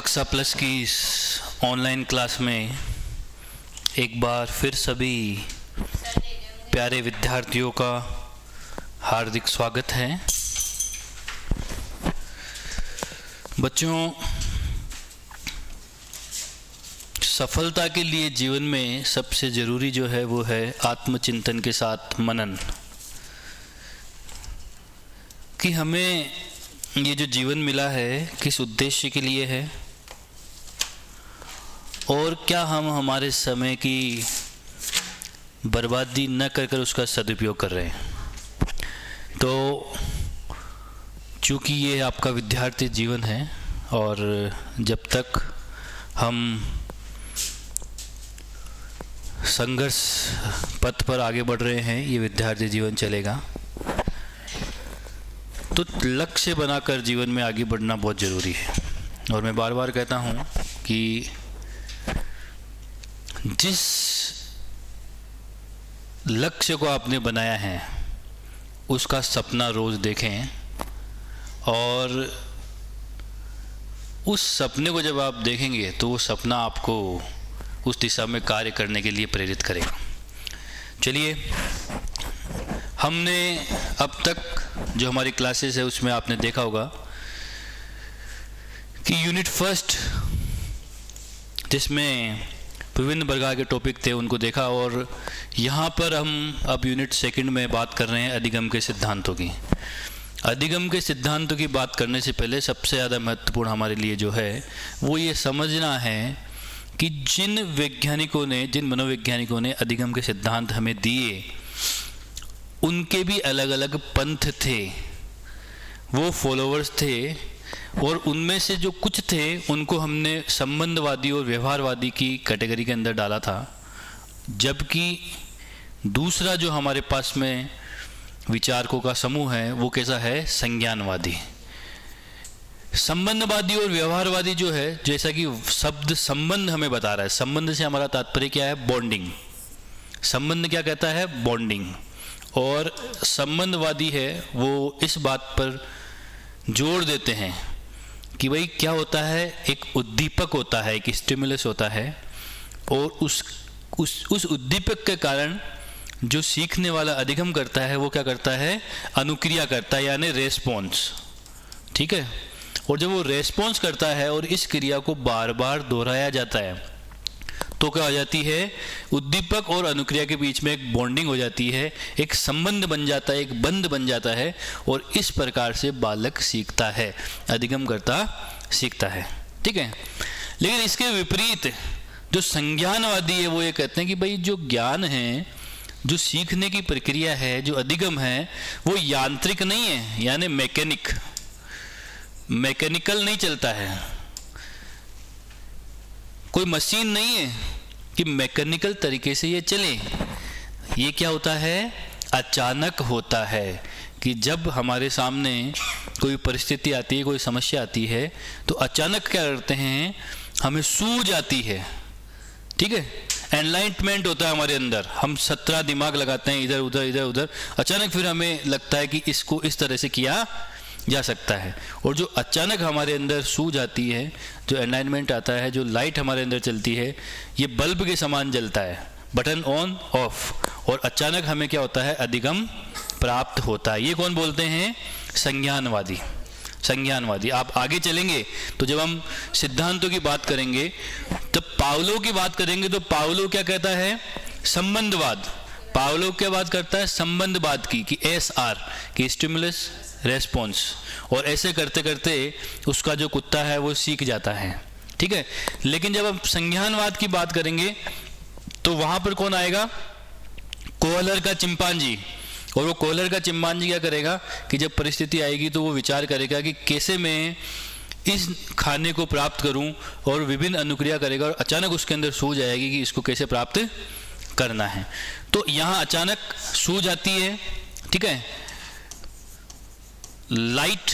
कक्षा प्लस की इस ऑनलाइन क्लास में एक बार फिर सभी प्यारे विद्यार्थियों का हार्दिक स्वागत है। बच्चों, सफलता के लिए जीवन में सबसे ज़रूरी जो है वो है आत्मचिंतन के साथ मनन, कि हमें ये जो जीवन मिला है किस उद्देश्य के लिए है और क्या हम हमारे समय की बर्बादी न कर उसका सदुपयोग कर रहे हैं। तो चूँकि ये आपका विद्यार्थी जीवन है और जब तक हम संघर्ष पथ पर आगे बढ़ रहे हैं ये विद्यार्थी जीवन चलेगा, तो लक्ष्य बनाकर जीवन में आगे बढ़ना बहुत ज़रूरी है। और मैं बार बार कहता हूँ कि जिस लक्ष्य को आपने बनाया है उसका सपना रोज़ देखें और उस सपने को जब आप देखेंगे तो वो सपना आपको उस दिशा में कार्य करने के लिए प्रेरित करेगा। चलिए, हमने अब तक जो हमारी क्लासेस है उसमें आपने देखा होगा कि यूनिट फर्स्ट जिसमें विभिन्न प्रकार के टॉपिक थे उनको देखा, और यहाँ पर हम अब यूनिट सेकंड में बात कर रहे हैं अधिगम के सिद्धांतों की। अधिगम के सिद्धांतों की बात करने से पहले सबसे ज़्यादा महत्वपूर्ण हमारे लिए जो है वो ये समझना है कि जिन मनोवैज्ञानिकों ने अधिगम के सिद्धांत हमें दिए उनके भी अलग अलग पंथ थे, वो फॉलोअर्स थे, और उनमें से जो कुछ थे उनको हमने संबंधवादी और व्यवहारवादी की कैटेगरी के अंदर डाला था, जबकि दूसरा जो हमारे पास में विचारकों का समूह है वो कैसा है, संज्ञानवादी। संबंधवादी और व्यवहारवादी जो है, जैसा कि शब्द संबंध हमें बता रहा है, संबंध से हमारा तात्पर्य क्या है, बॉन्डिंग। संबंध क्या कहता है, बॉन्डिंग। और संबंधवादी है वो इस बात पर जोर देते हैं कि भाई क्या होता है, एक उद्दीपक होता है, एक स्टिमुलस होता है, और उस उद्दीपक के कारण जो सीखने वाला अधिगम करता है वो क्या करता है, अनुक्रिया करता है, यानी रेस्पॉन्स। ठीक है। और जब वो रेस्पॉन्स करता है और इस क्रिया को बार बार दोहराया जाता है तो क्या हो जाती है, उद्दीपक और अनुक्रिया के बीच में एक बॉन्डिंग हो जाती है, एक संबंध बन जाता है, एक बंध बन जाता है, और इस प्रकार से बालक सीखता है, अधिगम करता सीखता है। ठीक है। लेकिन इसके विपरीत जो संज्ञानवादी है वो ये कहते हैं कि भाई जो ज्ञान है, जो सीखने की प्रक्रिया है, जो अधिगम है, वो यांत्रिक नहीं है, यानी मैकेनिकल नहीं चलता है। कोई मशीन नहीं है कि मैकेनिकल तरीके से ये चले। ये क्या होता है, अचानक होता है कि जब हमारे सामने कोई परिस्थिति आती है, कोई समस्या आती है, तो अचानक क्या करते हैं, हमें सूझ आती है। ठीक है। एनलाइटमेंट होता है हमारे अंदर, हम 17 दिमाग लगाते हैं इधर उधर, अचानक फिर हमें लगता है कि इसको इस तरह से किया जा सकता है। और जो अचानक हमारे अंदर सूझ आती है, जो एनलाइटमेंट आता है, जो लाइट हमारे अंदर चलती है, ये बल्ब के समान जलता है, बटन ऑन ऑफ, और अचानक हमें क्या होता है, अधिगम प्राप्त होता है। ये कौन बोलते हैं, संज्ञानवादी। संज्ञानवादी। आप आगे चलेंगे तो जब हम सिद्धांतों की बात करेंगे तब पावलोव की बात करेंगे, तो पावलोव क्या कहता है, संबंधवाद। पावलोव क्या बात करता है, संबंधवाद की, कि SR की स्टिमुलस रेस्पॉन्स, और ऐसे करते करते उसका जो कुत्ता है वो सीख जाता है। ठीक है। लेकिन जब हम संज्ञानवाद की बात करेंगे तो वहां पर कौन आएगा, कोहलर का चिंपांजी। और वो कोहलर का चिंपांजी क्या करेगा कि जब परिस्थिति आएगी तो वो विचार करेगा कि कैसे मैं इस खाने को प्राप्त करूं, और विभिन्न अनुक्रिया करेगा, और अचानक उसके अंदर सूझ आएगी कि इसको कैसे प्राप्त करना है। तो यहाँ अचानक सूझ आती है। ठीक है। लाइट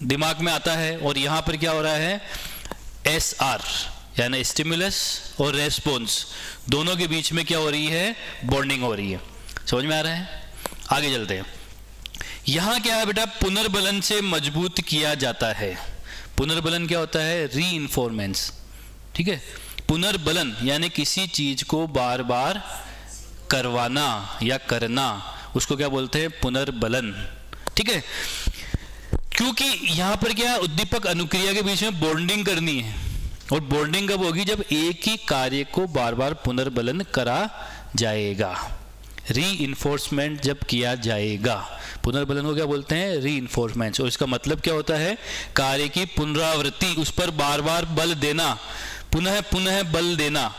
दिमाग में आता है, और यहाँ पर क्या हो रहा है, SR यानी स्टिमुलस और रेस्पॉन्स, दोनों के बीच में क्या हो रही है, बॉन्डिंग हो रही है। समझ में आ रहा है। आगे चलते हैं। यहाँ क्या है बेटा, पुनर्बलन से मजबूत किया जाता है। पुनर्बलन क्या होता है? रीइंफोर्मेंस, ठीक है। पुनर्बलन यानी किसी चीज को बार बार करवाना या करना, उसको क्या बोलते हैं? पुनर्बलन, ठीक है। क्योंकि यहां पर क्या, उद्दीपक अनुक्रिया के बीच में बॉन्डिंग करनी है, और बॉन्डिंग कब होगी? जब एक ही कार्य को बार बार पुनर्बलन करा जाएगा, रीइंफोर्समेंट जब किया जाएगा। पुनर्बलन को क्या बोलते हैं? रीइंफोर्समेंट। और इसका मतलब क्या होता है? कार्य की पुनरावृत्ति, उस पर बार बार बल देना, पुनः पुनः बल देना,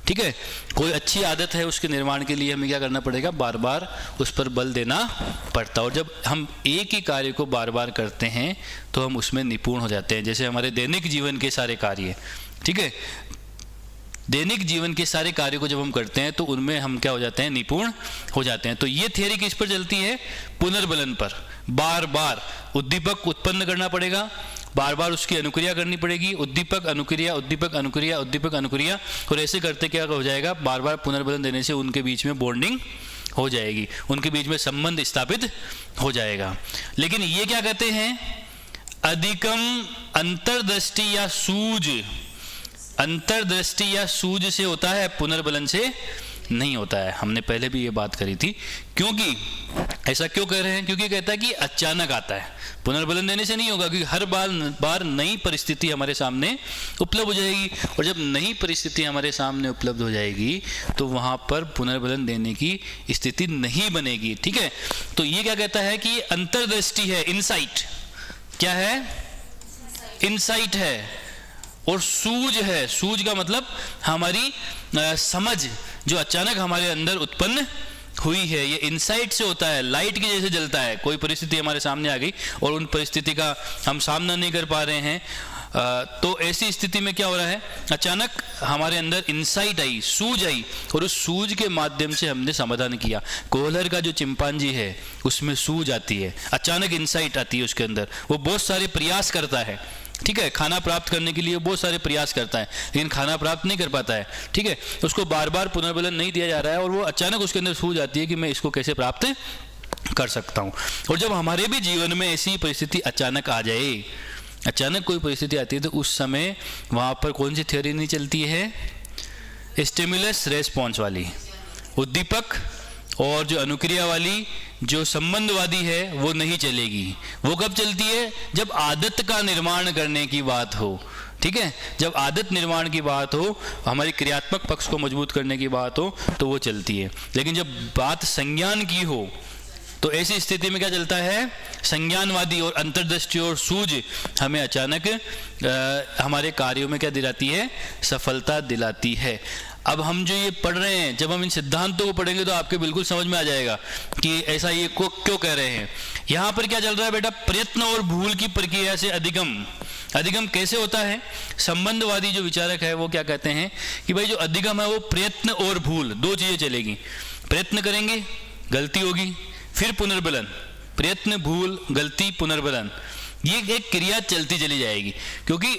ठीक है। कोई अच्छी आदत है, उसके निर्माण के लिए हमें क्या करना पड़ेगा? बार बार उस पर बल देना पड़ता है। और जब हम एक ही कार्य को बार बार करते हैं तो हम उसमें निपुण हो जाते हैं। जैसे हमारे दैनिक जीवन के सारे कार्य, ठीक है, दैनिक जीवन के सारे कार्यों को जब हम करते हैं तो उनमें हम क्या हो जाते हैं? निपुण हो जाते हैं। तो ये थियरी किस पर चलती है? पुनर्बलन पर। बार बार उद्दीपक उत्पन्न करना पड़ेगा, बार बार उसकी अनुक्रिया करनी पड़ेगी, उद्दीपक अनुक्रिया, उद्दीपक अनुक्रिया, उद्दीपक अनुक्रिया, और ऐसे करते क्या हो जाएगा? बार बार पुनर्बलन देने से उनके बीच में बॉन्डिंग हो जाएगी, उनके बीच में संबंध स्थापित हो जाएगा। लेकिन ये क्या कहते हैं? अधिकम अंतर्दृष्टि या सूझ, अंतर्दृष्टि या सूझ से होता है, पुनर्बलन से नहीं होता है। हमने पहले भी ये बात करी थी। क्योंकि ऐसा क्यों कह रहे हैं? क्योंकि कहता है कि अचानक आता है, पुनर्बलन देने से नहीं होगा, क्योंकि हर बार नई परिस्थिति हमारे सामने उपलब्ध हो जाएगी, और जब नई परिस्थिति हमारे सामने उपलब्ध हो जाएगी तो वहां पर पुनर्बलन देने की स्थिति नहीं बनेगी, ठीक है। तो ये क्या कहता है कि अंतर्दृष्टि है, इनसाइट। क्या है? इनसाइट है। और सूझ है, सूझ का मतलब हमारी समझ जो अचानक हमारे अंदर उत्पन्न हुई है, ये इनसाइट से होता है। लाइट की जैसे जलता है, कोई परिस्थिति हमारे सामने आ गई और उन परिस्थिति का हम सामना नहीं कर पा रहे हैं, तो ऐसी स्थिति में क्या हो रहा है? अचानक हमारे अंदर इंसाइट आई, सूझ आई, और उस सूझ के माध्यम से हमने समाधान किया। कोहलर का जो चिंपांजी है उसमें सूझ आती है, अचानक इंसाइट आती है उसके अंदर, वो बहुत सारे प्रयास करता है, ठीक है, खाना प्राप्त करने के लिए बहुत सारे प्रयास करता है, लेकिन खाना प्राप्त नहीं कर पाता है, ठीक है। उसको बार बार पुनर्बलन नहीं दिया जा रहा है, और वो अचानक उसके अंदर सूझ आती है कि मैं इसको कैसे प्राप्त कर सकता हूँ। और जब हमारे भी जीवन में ऐसी परिस्थिति अचानक आ जाए, अचानक कोई परिस्थिति आती है, तो उस समय वहाँ पर कौन सी थ्योरी नहीं चलती है? स्टिमुलस रेस्पॉन्स वाली, उद्दीपक और जो अनुक्रिया वाली, जो संबंधवादी है, वो नहीं चलेगी। वो कब चलती है? जब आदत का निर्माण करने की बात हो, ठीक है। जब आदत निर्माण की बात हो, हमारी क्रियात्मक पक्ष को मजबूत करने की बात हो, तो वो चलती है। लेकिन जब बात संज्ञान की हो, तो ऐसी स्थिति में क्या चलता है? संज्ञानवादी और अंतर्दृष्टि और सूझ हमें अचानक हमारे कार्यों में क्या दिलाती है? सफलता दिलाती है। अब हम जो ये पढ़ रहे हैं, जब हम इन सिद्धांतों को पढ़ेंगे तो आपके बिल्कुल समझ में आ जाएगा कि ऐसा ये को क्यों कह रहे हैं। यहाँ पर क्या चल रहा है बेटा? प्रयत्न और भूल की प्रक्रिया से अधिगम। अधिगम कैसे होता है? संबंधवादी जो विचारक है वो क्या कहते हैं कि भाई जो अधिगम है वो प्रयत्न और भूल, दो चीजें चलेगी। प्रयत्न करेंगे, गलती होगी, फिर पुनर्बलन, प्रयत्न भूल गलती पुनर्बलन, ये एक क्रिया चलती चली जाएगी। क्योंकि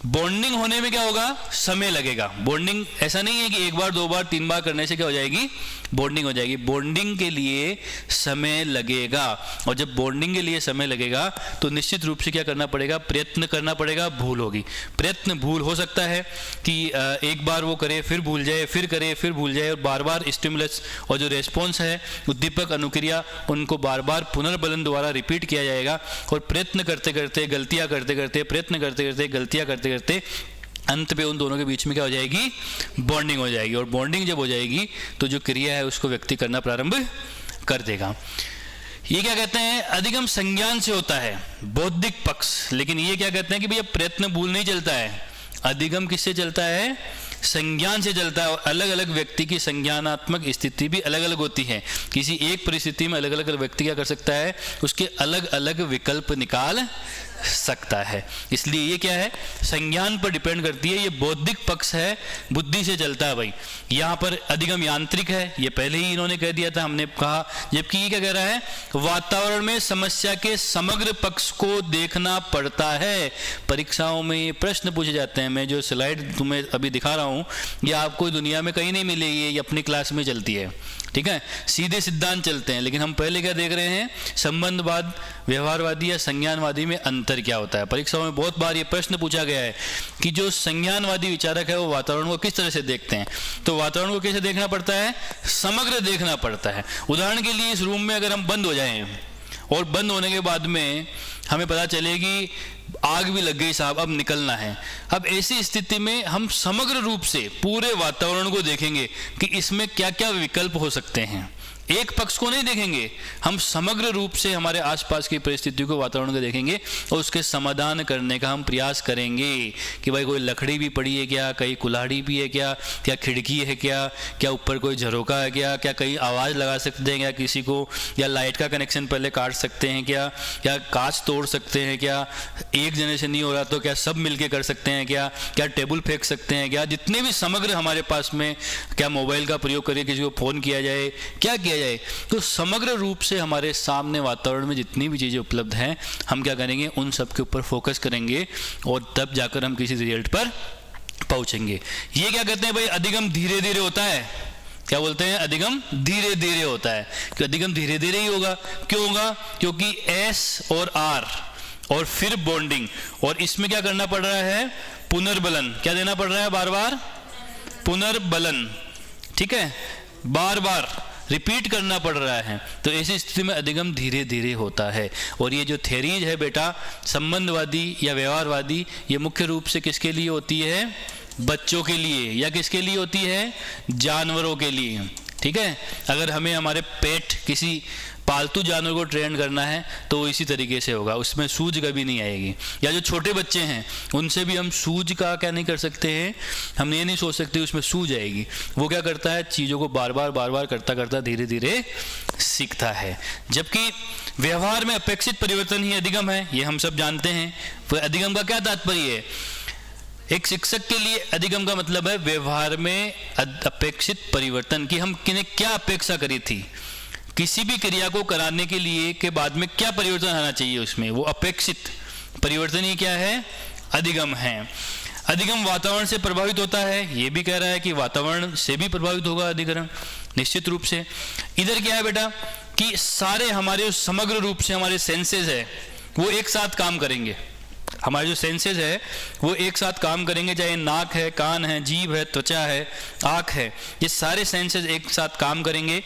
बॉन्डिंग होने में क्या होगा? समय लगेगा। बॉन्डिंग ऐसा नहीं है कि एक बार, दो बार, तीन बार करने से क्या हो जाएगी? बॉन्डिंग हो जाएगी। बॉन्डिंग के लिए समय लगेगा, और जब बॉन्डिंग के लिए समय लगेगा तो निश्चित रूप से क्या करना पड़ेगा? प्रयत्न करना पड़ेगा, भूल होगी। प्रयत्न भूल हो सकता है कि एक बार वो करे फिर भूल जाए, फिर करे फिर भूल जाए, और बार बार स्टिमुलस और जो रेस्पॉन्स है, उद्दीपक अनुक्रिया, उनको बार बार पुनर्बलन द्वारा रिपीट किया जाएगा। और प्रयत्न करते करते, गलतियां करते करते, प्रयत्न करते करते, गलतियां करते करते, अंत पे उन दोनों के बीच में क्या हो जाएगी? बॉन्डिंग हो जाएगी। और बॉन्डिंग जब हो जाएगी तो जो क्रिया है उसको व्यक्ति करना प्रारंभ कर देगा। ये क्या कहते हैं? अधिगम संज्ञान से होता है, बौद्धिक पक्ष। लेकिन ये क्या कहते हैं कि भैया प्रयत्न भूल नहीं चलता है, अधिगम किससे चलता है? संज्ञान से चलता है। और अलग अलग व्यक्ति की संज्ञानात्मक स्थिति भी अलग अलग होती है। किसी एक परिस्थिति में अलग अलग व्यक्ति क्या कर सकता है? उसके अलग अलग विकल्प निकाल सकता है। इसलिए ये क्या है? संज्ञान पर डिपेंड करती है। ये बौद्धिक पक्ष है, बुद्धि से चलता है भाई। यहाँ पर अधिगम यांत्रिक है, ये पहले ही इन्होंने कह दिया था, हमने कहा। जबकि ये क्या कह रहा है? वातावरण में समस्या के समग्र पक्ष को देखना पड़ता है। परीक्षाओं में ये प्रश्न पूछे जाते हैं। मैं जो स्लाइड तुम्हें अभी दिखा रहा हूँ, ये आपको दुनिया में कहीं नहीं मिलेगी, ये अपनी क्लास में चलती है, ठीक है, सीधे सिद्धांत चलते हैं। लेकिन हम पहले क्या देख रहे हैं, संबंधवाद, व्यवहारवादी या संज्ञानवादी में अंतर क्या होता है। परीक्षाओं में बहुत बार ये प्रश्न पूछा गया है कि जो संज्ञानवादी विचारक है वो वातावरण को किस तरह से देखते हैं। तो वातावरण को कैसे देखना पड़ता है, समग्र देखना पड़ता है। उदाहरण के लिए इस रूम में अगर हम बंद हो जाएं और बंद होने के बाद में हमें पता चलेगी आग भी लग गई साहब, अब निकलना है। अब ऐसी स्थिति में हम समग्र रूप से पूरे वातावरण को देखेंगे कि इसमें क्या क्या विकल्प हो सकते हैं। एक पक्ष को नहीं देखेंगे, हम समग्र रूप से हमारे आसपास की परिस्थितियों को, वातावरण को देखेंगे और उसके समाधान करने का हम प्रयास करेंगे कि भाई कोई लकड़ी भी पड़ी है क्या, कहीं कुल्हाड़ी भी है क्या, क्या खिड़की है क्या ऊपर कोई झरोका है क्या कहीं आवाज़ लगा सकते हैं क्या किसी को, या लाइट का कनेक्शन पहले काट सकते हैं क्या कांच तोड़ सकते हैं क्या, एक जने से नहीं हो रहा तो क्या सब मिलके कर सकते हैं क्या टेबल फेंक सकते हैं क्या, जितने भी समग्र हमारे पास में, क्या मोबाइल का प्रयोग करके किसी को फ़ोन किया जाए, क्या किया जाए। तो समग्र रूप से हमारे सामने वातावरण में जितनी भी चीजें उपलब्ध हैं, हम क्या करेंगे, उन सब के ऊपर फोकस करेंगे और तब जाकर हम किसी रिजल्ट पर पहुंचेंगे। ये क्या कहते हैं भाई, अधिगम धीरे धीरे होता है। क्या बोलते हैं, अधिगम धीरे धीरे होता है। कि अधिगम धीरे धीरे ही होगा, क्यों होगा, क्योंकि S और R और फिर बॉन्डिंग, और इसमें क्या करना पड़ रहा है, पुनर्बलन। क्या देना पड़ रहा है, बार बार पुनर्बलन, ठीक है, बार बार रिपीट करना पड़ रहा है। तो ऐसी स्थिति में अधिगम धीरे धीरे होता है। और ये जो थ्योरीज है बेटा, संबंधवादी या व्यवहारवादी, ये मुख्य रूप से किसके लिए होती है, बच्चों के लिए, या किसके लिए होती है, जानवरों के लिए। ठीक है, अगर हमें हमारे पेट किसी पालतू जानवर को ट्रेन करना है तो वो इसी तरीके से होगा, उसमें सूझ कभी नहीं आएगी। या जो छोटे बच्चे हैं उनसे भी हम सूझ का क्या नहीं कर सकते हैं, हम ये नहीं सोच सकते उसमें सूझ आएगी। वो क्या करता है, चीज़ों को बार बार करता करता धीरे धीरे सीखता है। जबकि व्यवहार में अपेक्षित परिवर्तन ही अधिगम है, ये हम सब जानते हैं। तो अधिगम का क्या तात्पर्य है, एक शिक्षक के लिए अधिगम का मतलब है व्यवहार में अपेक्षित परिवर्तन की, हम किन्हें क्या अपेक्षा करी थी, किसी भी क्रिया को कराने के लिए के बाद में क्या परिवर्तन आना चाहिए उसमें, वो अपेक्षित परिवर्तन ही क्या है, अधिगम है। अधिगम वातावरण से प्रभावित होता है, ये भी कह रहा है कि वातावरण से भी प्रभावित होगा अधिगम, निश्चित रूप से। इधर क्या है बेटा कि सारे हमारे समग्र रूप से हमारे सेंसेस है वो एक साथ काम करेंगे। हमारे जो सेंसेस है वो एक साथ काम करेंगे, चाहे नाक है, कान है, जीभ है, त्वचा है, आँख है, ये सारे सेंसेस एक साथ काम करेंगे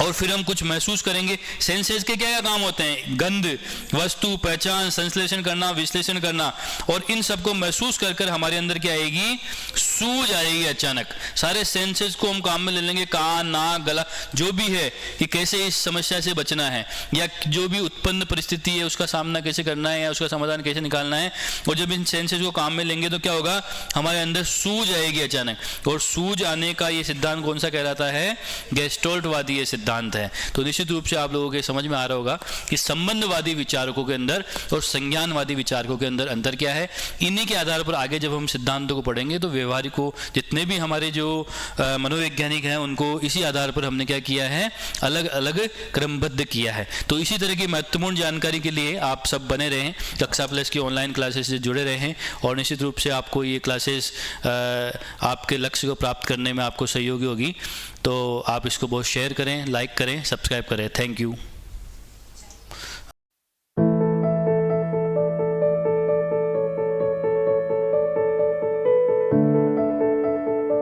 और फिर हम कुछ महसूस करेंगे। सेंसेस के क्या क्या काम होते हैं, गंध, वस्तु, पहचान, संश्लेषण करना, विश्लेषण करना, और इन सबको महसूस कर कर हमारे अंदर क्या आएगी, सूझ आएगी। अचानक सारे सेंसेस को हम काम में ले लेंगे, कान, नाक, गला, जो भी है कि कैसे इस समस्या से बचना है या जो भी उत्पन्न परिस्थिति है उसका सामना कैसे करना है या उसका समाधान कैसे निकालना है। और जब इन सेंसेस को काम में लेंगे तो क्या होगा, हमारे अंदर सूझ आएगी अचानक। और सूझ आने का ये सिद्धांत कौन सा कहलाता है, गेस्टोल्टवादी ये सिद्धांत है। तो निश्चित रूप से आप लोगों के समझ में आ रहा होगा कि संबंधवादी विचारकों के अंदर और संज्ञानवादी विचारकों के अंदर अंतर क्या है। इन्हीं के आधार पर आगे जब हम सिद्धांतों को पढ़ेंगे तो व्यवहारिक को जितने भी हमारे जो मनोवैज्ञानिक हैं उनको इसी आधार पर हमने क्या किया है, अलग अलग क्रमबद्ध किया है। तो इसी तरह की महत्वपूर्ण जानकारी के लिए आप सब बने रहें, कक्षा प्लस की ऑनलाइन क्लासेस से जुड़े रहें और निश्चित रूप से आपको ये क्लासेस आपके लक्ष्य को प्राप्त करने में आपको सहयोगी होगी। तो आप इसको बहुत शेयर करें, लाइक करें, सब्सक्राइब करें। Thank you.